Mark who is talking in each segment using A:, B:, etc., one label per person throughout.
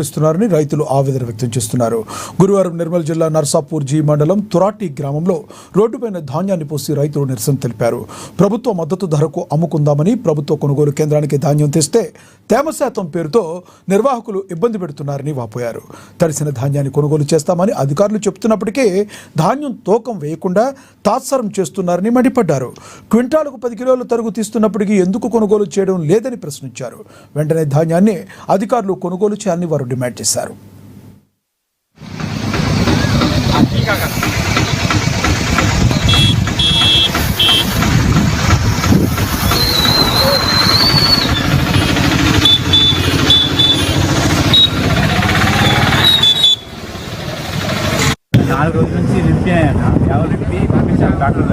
A: చేస్తున్నారని రైతులు ఆవేదన వ్యక్తం చేస్తున్నారు. గురువారం నిర్మల్ జిల్లా నర్సాపూర్ జీ మండలం తురాటి గ్రామంలో రోడ్డుపైన ధాన్యాన్ని పోసి రైతులు నిరసన తెలిపారు. ప్రభుత్వ మద్దతు ధరకు అమ్ముకుందామని ప్రభుత్వ కొనుగోలు కేంద్రానికి ధాన్యం తెస్తే తేమ శాతం పేరుతో నిర్వాహకులు ఇబ్బంది పెడుతున్నారని వాపోయారు. తడిసిన ధాన్యాన్ని కొనుగోలు చేస్తామని అధికారులు చెబుతున్నప్పటికీ ధాన్యం తూకం వేయకుండా తాత్సారం చేస్తున్నారని మండిపడ్డారు. క్వింటాలకు 10 కిలోలు తరుగు తీస్తున్నప్పటికీ ఎందుకు కొనుగోలు చేయడం లేదని ప్రశ్నించారు. వెంటనే ధాన్యాన్ని అధికారులు కొనుగోలు చేయాలని వారు డిమాండ్ చేశారు.
B: 4 రోజుల నుంచి నింపినాయన్న ఎవరు నింపి పంపించారు డాక్టర్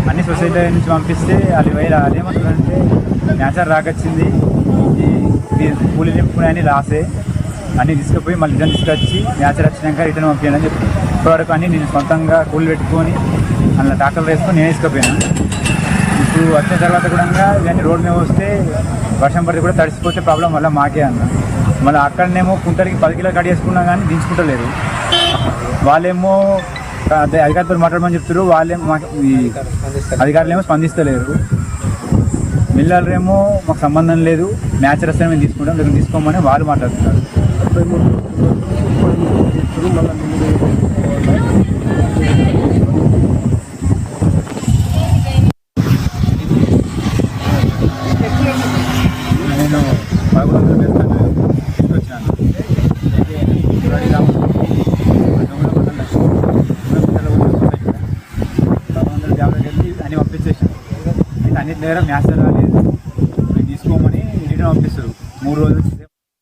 B: అన్ని సొసైటీ నుంచి పంపిస్తే వాళ్ళు ఏమంటారంటే న్యాచురల్ రాకొచ్చింది కూలి నింపుకుని రాసే అన్నీ తీసుకుపోయి మళ్ళీ రిటర్న్ తీసుకొచ్చి న్యాచురల్ వచ్చినాక రిటర్న్ పంపించాను అని చెప్పి ఇప్పటివరకు అన్నీ నేను సొంతంగా కూలి పెట్టుకొని అందులో డాక్టర్లు వేసుకొని నేను తీసుకుపోయాను. ఇప్పుడు వచ్చిన తర్వాత కూడా ఇవన్నీ రోడ్ మీద వస్తే వర్షం పడితే కూడా తడిసిపోతే ప్రాబ్లం వల్ల మాకే అన్న. మళ్ళీ అక్కడనేమో కుంటలకి 10 కిలోలు కట్ చేసుకున్నా కానీ దించుకుంటలేరు. వాళ్ళేమో అధికారులతో మాట్లాడమని చెప్తారు, వాళ్ళేమో అధికారులు స్పందిస్తలేరు. మిల్లర్లేమో మాకు సంబంధం లేదు, న్యాచురల్ వస్తే మేము తీసుకుంటాం, లేకపోతే తీసుకోమని వాళ్ళు మాట్లాడుతున్నారు. నేను 1100 తీసుకొచ్చాను. అన్ని పంపించేసాను. అన్నిటి దగ్గర న్యాచురల్